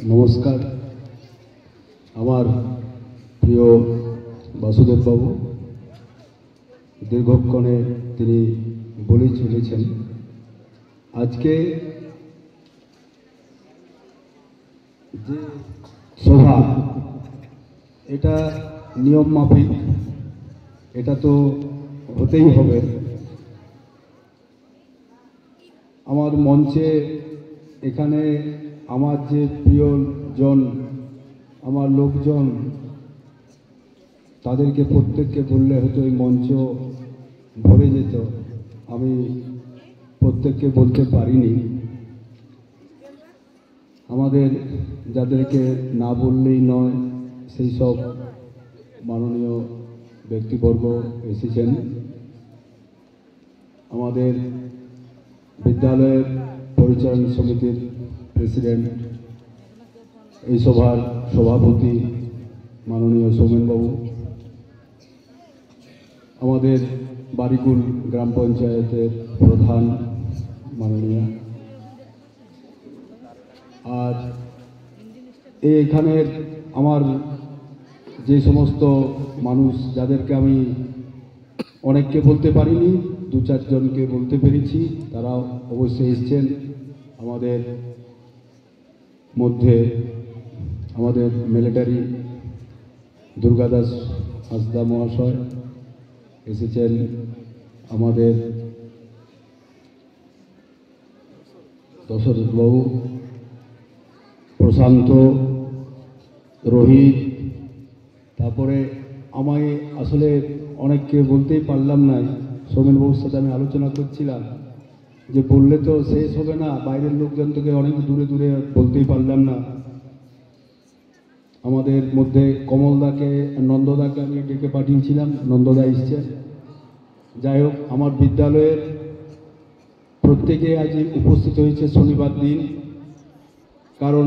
নমস্কার। আমার প্রিয় বাসুদেব বাবু দীর্ঘক্ষণে তিনি বলেই চলেছেন। আজকে যে সভা, এটা নিয়ম মাফিক, এটা তো হতেই হবে। আমার মঞ্চে এখানে আমার যে প্রিয়জন, আমার লোকজন, তাদেরকে প্রত্যেককে বললে হয়তো এই মঞ্চ ভরে যেত। আমি প্রত্যেককে বলতে পারিনি। আমাদের যাদেরকে না বললেই নয়, সেই সব মাননীয় ব্যক্তিবর্গ এসেছেন। আমাদের বিদ্যালয়ের পরিচালন সমিতির প্রেসিডেন্ট, এই সভার সভাপতি মাননীয় সৌমেনবাবু, আমাদের বারিকুল গ্রাম পঞ্চায়েতের প্রধান মাননীয়, আর এখানের আমার যে সমস্ত মানুষ, যাদেরকে আমি অনেককে বলতে পারিনি, দু চারজনকে বলতে পেরেছি, তারা অবশ্যই এসছেন। আমাদের মধ্যে আমাদের মিলিটারি দুর্গাদাস হাসদা মহাশয় এসেছেন, আমাদের দশরথবাবু, প্রশান্ত, রোহিত, তারপরে আমায় আসলে অনেককে বলতেই পারলাম না। সৌমেনবাবুর সাথে আমি আলোচনা করছিলাম যে বললে তো শেষ হবে না, বাইরের লোকজন থেকে অনেক দূরে দূরে বলতেই পারলাম না। আমাদের মধ্যে কমলদাকে, নন্দদাকে আমি ডেকে পাঠিয়েছিলাম, নন্দদা এসছে। যাই হোক, আমার বিদ্যালয়ের প্রত্যেকে আজ উপস্থিত হয়েছে শনিবার দিন, কারণ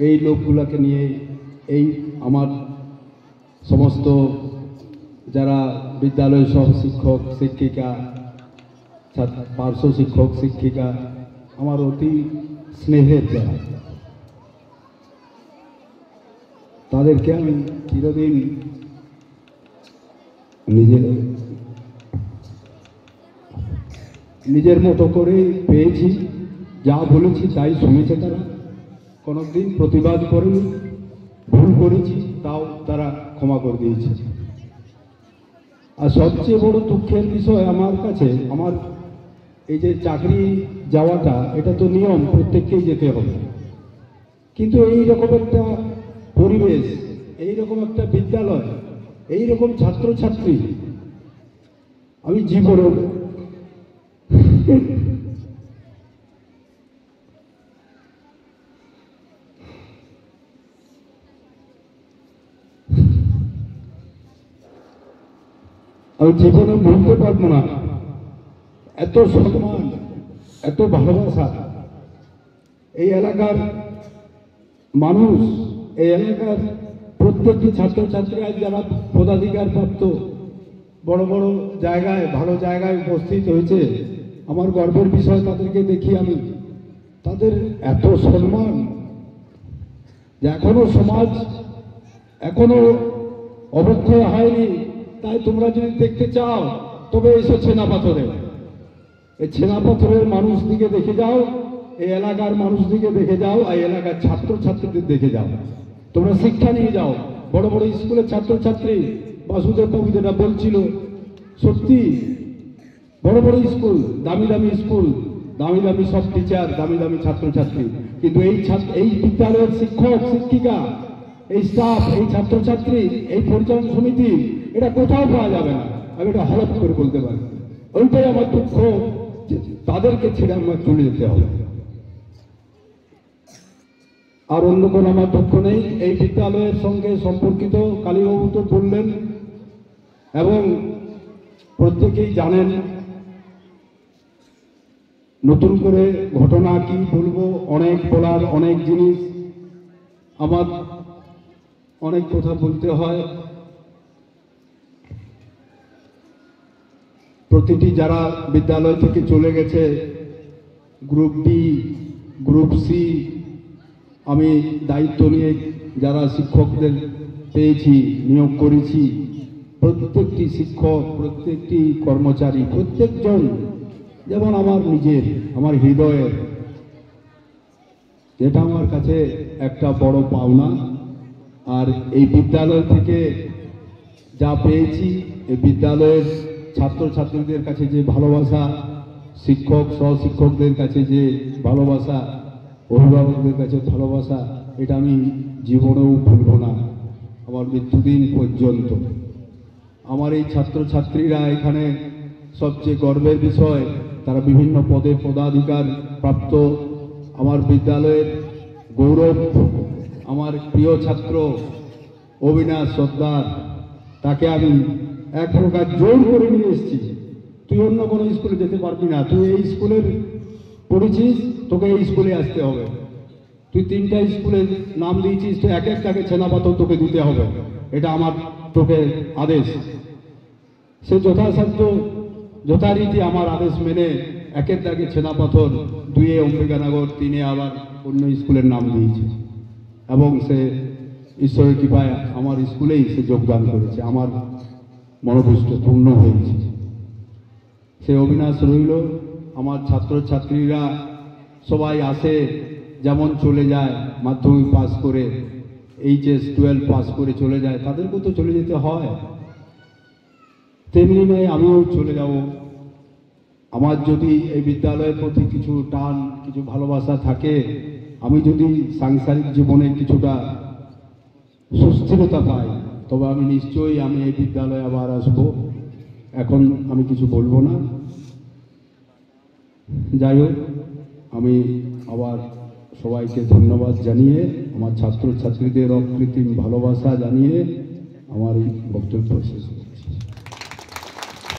এই লোকগুলোকে নিয়ে এই আমার সমস্ত যারা বিদ্যালয় সহ শিক্ষক শিক্ষিকা, পার্শ্ব শিক্ষক শিক্ষিকা, আমার অতি স্নেহের যারা, তাদেরকে আমি চিরদিন নিজের মতো করে পেয়েছি। যা বলেছি তাই শুনেছে তারা, কোনোদিন প্রতিবাদ করেনি। ভুল করেছি তাও তারা ক্ষমা করে দিয়েছে। আর সবচেয়ে বড় দুঃখের বিষয় আমার কাছে, আমার এই যে চাকরি যাওয়াটা, এটা তো নিয়ম, প্রত্যেককেই যেতে হবে, কিন্তু এই রকম একটা পরিবেশ, এই রকম একটা বিদ্যালয়, এই রকম ছাত্রছাত্রী আমি জীবনে ভুলতে পারবো না। এত সম্মান, এত ভালোবাসা, এই এলাকার মানুষ, এই এলাকার প্রত্যেকটি ছাত্রছাত্রী আজ যারা পদাধিকার প্রাপ্ত, বড় বড় জায়গায়, ভালো জায়গায় উপস্থিত হয়েছে, আমার গর্বের বিষয়। তাদেরকে দেখি আমি, তাদের এত সম্মান যে এখনো সমাজ এখনো অবক্ষয় হয়নি। তাই তোমরা যদি দেখতে চাও তবে এসো ছেনাপাথরে। এই ছেনাপাথরের মানুষ দিকে দেখে যাও, এই এলাকার মানুষ দিকে দেখে যাও, এই এলাকার ছাত্রছাত্রীদের দেখে যাও। তোমরা শিক্ষা নিয়ে যাও। বড় বড় স্কুলের ছাত্রছাত্রী, বাসুদেব বাবু যেটা বলছিল, সত্যি বড় বড় স্কুল, দামি দামি স্কুল, দামি দামি সব টিচার, দামি দামি ছাত্রছাত্রী, কিন্তু এই বিদ্যালয়ের শিক্ষক শিক্ষিকা, এই স্টাফ, এই ছাত্রছাত্রী, এই পরিচালন সমিতি, এটা কোথাও পাওয়া যাবে না। আমি এটা হলফ করে বলতে পারি। ওইটাই আমার দুঃখ, তাদেরকে ছেড়ে আমার চলে যেতে হবে। আর অন্য কোনো আমার দুঃখ নেই। এই বিদ্যালয়ের সঙ্গে সম্পর্কিত কালীবাবু তো বললেন, এবং প্রত্যেকেই জানেন। নতুন করে ঘটনা কি বলবো, অনেক বলার, অনেক জিনিস, আমার অনেক কথা বলতে হয়। প্রতিটি যারা বিদ্যালয় থেকে চলে গেছে, গ্রুপ বি, গ্রুপ সি, আমি দায়িত্ব নিয়ে যারা শিক্ষকদের পেয়েছি, নিয়োগ করেছি, প্রত্যেকটি শিক্ষক, প্রত্যেকটি কর্মচারী, প্রত্যেকজন যেমন আমার নিজের, আমার হৃদয়ের, যেটা আমার কাছে একটা বড় পাওনা। আর এই বিদ্যালয় থেকে যা পেয়েছি, এই বিদ্যালয়ের ছাত্রছাত্রীদের কাছে যে ভালোবাসা, শিক্ষক সহশিক্ষকদের কাছে যে ভালোবাসা, অভিভাবকদের কাছে ভালোবাসা, এটা আমি জীবনেও ভুলব না আমার মৃত্যুদিন পর্যন্ত। আমার এই ছাত্রছাত্রীরা এখানে সবচেয়ে গর্বের বিষয়, তারা বিভিন্ন পদে পদাধিকার প্রাপ্ত। আমার বিদ্যালয়ের গৌরব, আমার প্রিয় ছাত্র অবিনাশ সর্দার, তাকে আমি এক প্রকার জোর করে নিয়ে এসেছি। তুই অন্য কোনো স্কুলে যেতে পারবি না, তুই এই স্কুলের পড়েছিস, তোকে এই স্কুলে আসতে হবে। তুই 3টা স্কুলের নাম দিয়েছিস, তো এক একটাকে ছেনাপাথর তোকে দিতে হবে, এটা আমার তোকে আদেশ। সে যথাসাধ্য যথারীতি আমার আদেশ মেনে একের দাগে ছেনাপাথর, 2-এ অম্বিকানগর, 3-এ আবার অন্য স্কুলের নাম দিয়েছে। এবং সে ঈশ্বরের কৃপায় আমার স্কুলেই সে যোগদান করেছে, আমার মনোভীষ্ট পূর্ণ হয়েছে। সে অবিনাশ রইল। আমার ছাত্রছাত্রীরা সবাই আসে, যেমন চলে যায়, মাধ্যমিক পাস করে, HS 12 পাস করে চলে যায়, তাদেরকেও তো চলে যেতে হয়, তেমনি নয় আমিও চলে যাব। আমার যদি এই বিদ্যালয়ের প্রতি কিছু টান, কিছু ভালোবাসা থাকে, আমি যদি সাংসারিক জীবনে কিছুটা সুস্থিরতা পাই, তবে আমি নিশ্চয়ই আমি এই বিদ্যালয়ে আবার আসব। এখন আমি কিছু বলবো না। যাই হোক, আমি আবার সবাইকে ধন্যবাদ জানিয়ে, আমার ছাত্রছাত্রীদের অকৃত্রিম ভালোবাসা জানিয়ে আমার এই বক্তব্য শেষ